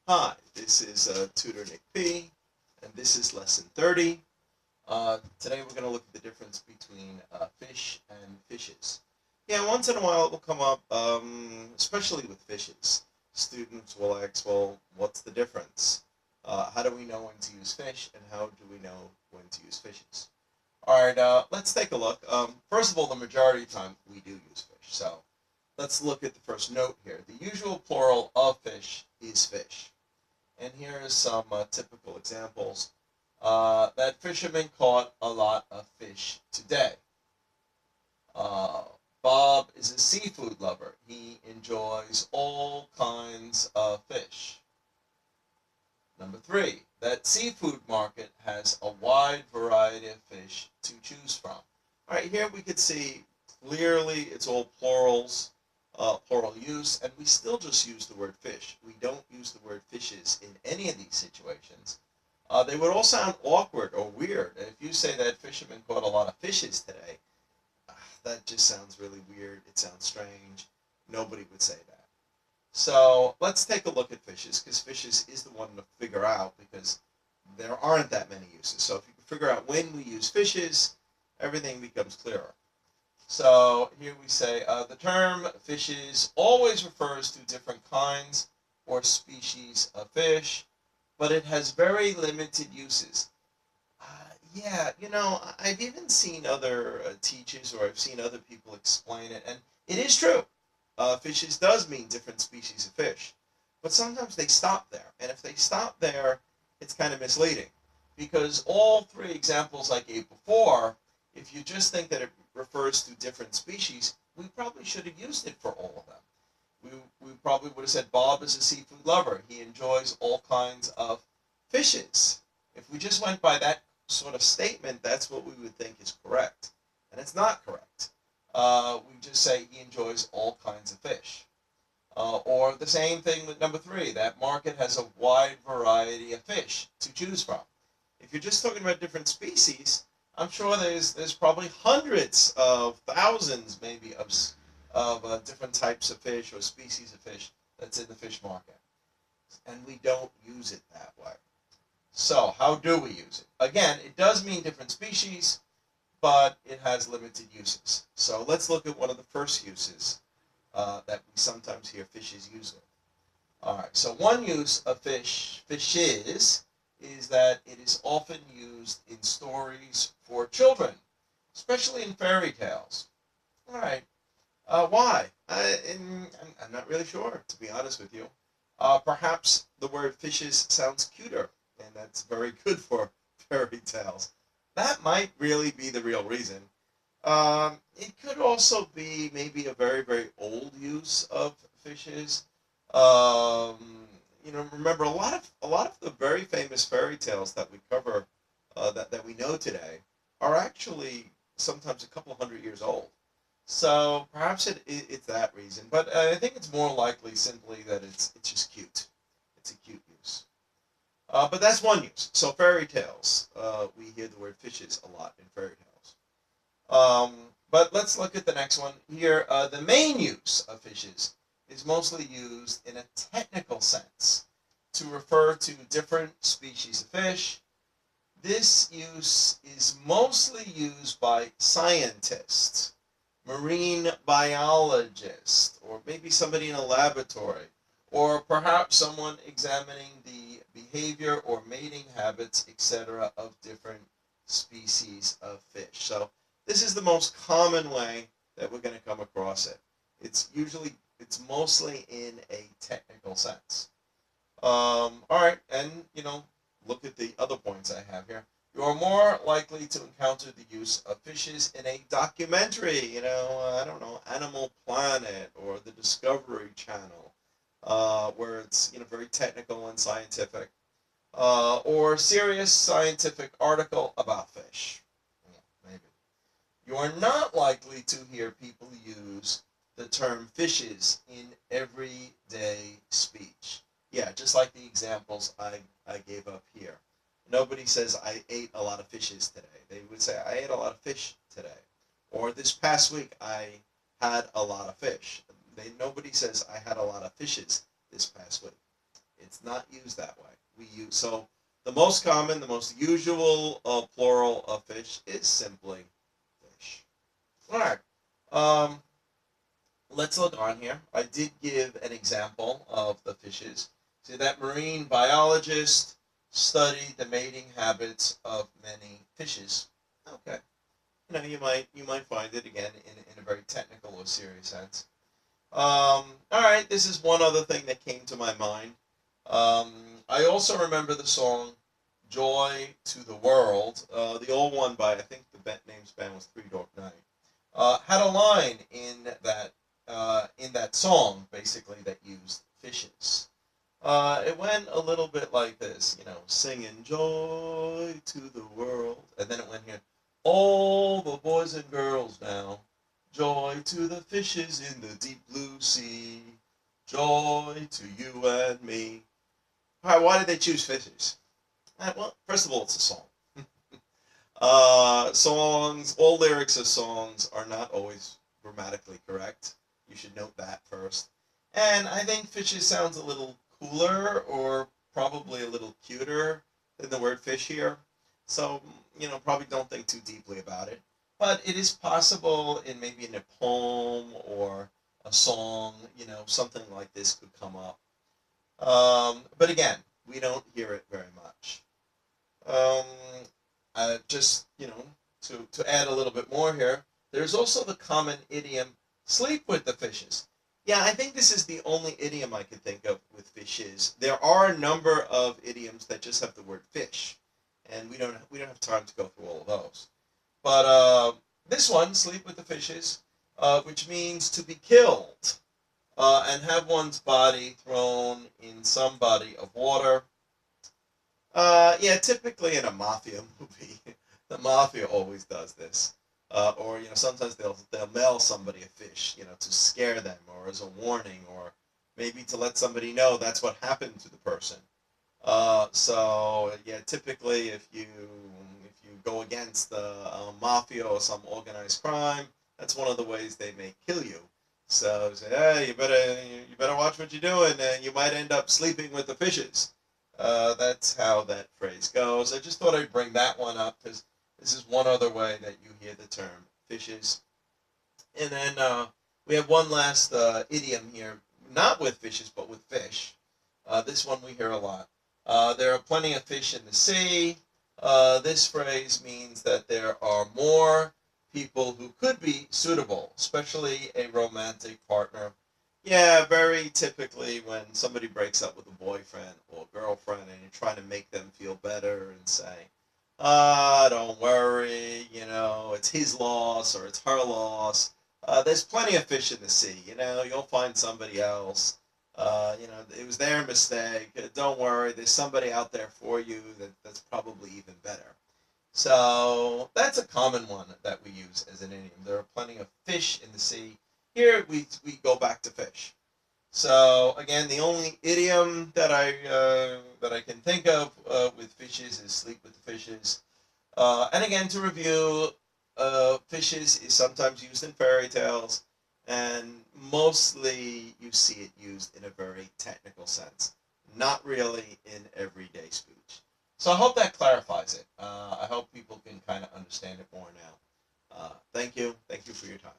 Hi, this is Tutor Nick P, and this is lesson 30. Today we're going to look at the difference between fish and fishes. Yeah, once in a while it will come up, especially with fishes. Students will ask, well, what's the difference? How do we know when to use fish, and how do we know when to use fishes? All right, let's take a look. First of all, the majority of the time we do use fish. So let's look at the first note here. The usual plural of fish is fish. And here are some typical examples. That fisherman caught a lot of fish today. Uh, Bob is a seafood lover. He enjoys all kinds of fish. Number three, that seafood market has a wide variety of fish to choose from. All right, here we could see clearly it's all plurals, plural use, and we still just use the word fish. We don't use the word fishes in any of these situations. They would all sound awkward or weird. If you say that fisherman caught a lot of fishes today, that just sounds really weird. It sounds strange. Nobody would say that. So let's take a look at fishes, because fishes is the one to figure out, because there aren't that many uses. So if you can figure out when we use fishes, everything becomes clearer. So here we say the term fishes always refers to different kinds or species of fish, but it has very limited uses. Yeah, I've even seen other teachers, or I've seen other people explain it, and it is true. Fishes does mean different species of fish, but sometimes they stop there, and if they stop there, it's kind of misleading, because all three examples I gave before, if you just think that it refers to different species, we probably should have used it for all of them. We probably would have said Bob is a seafood lover. He enjoys all kinds of fishes. If we just went by that sort of statement, that's what we would think is correct. And it's not correct. We just say he enjoys all kinds of fish. Or the same thing with number three, that market has a wide variety of fish to choose from. If you're just talking about different species, I'm sure there's probably hundreds of thousands maybe of different types of fish or species of fish that's in the fish market. And we don't use it that way. So how do we use it? Again, it does mean different species, but it has limited uses. So let's look at one of the first uses that we sometimes hear fishes using. All right, so one use of fishes, is that it is often used in stories for children, especially in fairy tales. All right, why? I'm not really sure, to be honest with you. Perhaps the word fishes sounds cuter, and that's very good for fairy tales. That might really be the real reason. It could also be maybe a very, very old use of fishes. Remember a lot of the very famous fairy tales that we cover, that we know today, are actually sometimes a couple hundred years old. So perhaps it's that reason, but I think it's more likely simply that it's just cute. It's a cute use. But that's one use. So fairy tales, we hear the word fishes a lot in fairy tales. But let's look at the next one here. The main use of fishes is mostly used in a technical sense to refer to different species of fish. This use is mostly used by scientists, marine biologists, or maybe somebody in a laboratory, or perhaps someone examining the behavior or mating habits, etc., of different species of fish. So this is the most common way that we're going to come across it. It's mostly in a technical sense. All right, and look at the other points I have here. You are more likely to encounter the use of fishes in a documentary, I don't know, Animal Planet or the Discovery Channel, where it's very technical and scientific, or serious scientific article about fish. Yeah, maybe. You are not likely to hear people use the term fishes in everyday speech. Yeah, just like the examples I gave up here. Nobody says, I ate a lot of fishes today. They would say, I ate a lot of fish today. Or this past week, I had a lot of fish. Nobody says, I had a lot of fishes this past week. It's not used that way. So the most common, the most usual plural of fish is simply fish. All right. Um, let's look on here. I did give an example of the fishes. See that marine biologist studied the mating habits of many fishes. Okay. You might find it again in a very technical or serious sense. All right, this is one other thing that came to my mind. Um, I also remember the song "Joy to the World." The old one by I think the name's band was Three Dog Night. Had a line in that song basically that used fishes. It went a little bit like this, singing joy to the world, and then it went here, all the boys and girls now, joy to the fishes in the deep blue sea, joy to you and me. All right, why did they choose fishes? Well, first of all, it's a song. All lyrics of songs are not always grammatically correct. You should note that first. And I think fishes sounds a little cooler or probably a little cuter than the word fish here. So, probably don't think too deeply about it. But it is possible maybe in a poem or a song, something like this could come up. But again, we don't hear it very much. Um, just, to add a little bit more here, there's also the common idiom, sleep with the fishes. Yeah, I think this is the only idiom I can think of with fishes. There are a number of idioms that just have the word fish, and we don't have time to go through all of those. But this one, sleep with the fishes, which means to be killed and have one's body thrown in some body of water. Yeah, typically in a mafia movie, the mafia always does this. Or sometimes they'll mail somebody a fish, to scare them, or as a warning, or maybe to let somebody know that's what happened to the person. So yeah, typically if you go against the mafia or some organized crime, that's one of the ways they may kill you. So say, hey, you better watch what you're doing, and you might end up sleeping with the fishes. That's how that phrase goes. I just thought I'd bring that one up because this is one other way that you hear the term fishes. And then we have one last idiom here, not with fishes, but with fish. This one we hear a lot. There are plenty of fish in the sea. This phrase means that there are more people who could be suitable, especially a romantic partner. Yeah, very typically when somebody breaks up with a boyfriend or girlfriend and you're trying to make them feel better and say, don't worry, it's his loss or it's her loss. There's plenty of fish in the sea, you'll find somebody else. It was their mistake. Don't worry, there's somebody out there for you that's probably even better. So that's a common one that we use as an idiom. There are plenty of fish in the sea. Here we go back to fish. So again, the only idiom that I can think of with fishes is sleep with the fishes. And again, to review, fishes is sometimes used in fairy tales, and mostly you see it used in a very technical sense, not really in everyday speech. So I hope that clarifies it. I hope people can kind of understand it more now. Thank you. Thank you for your time.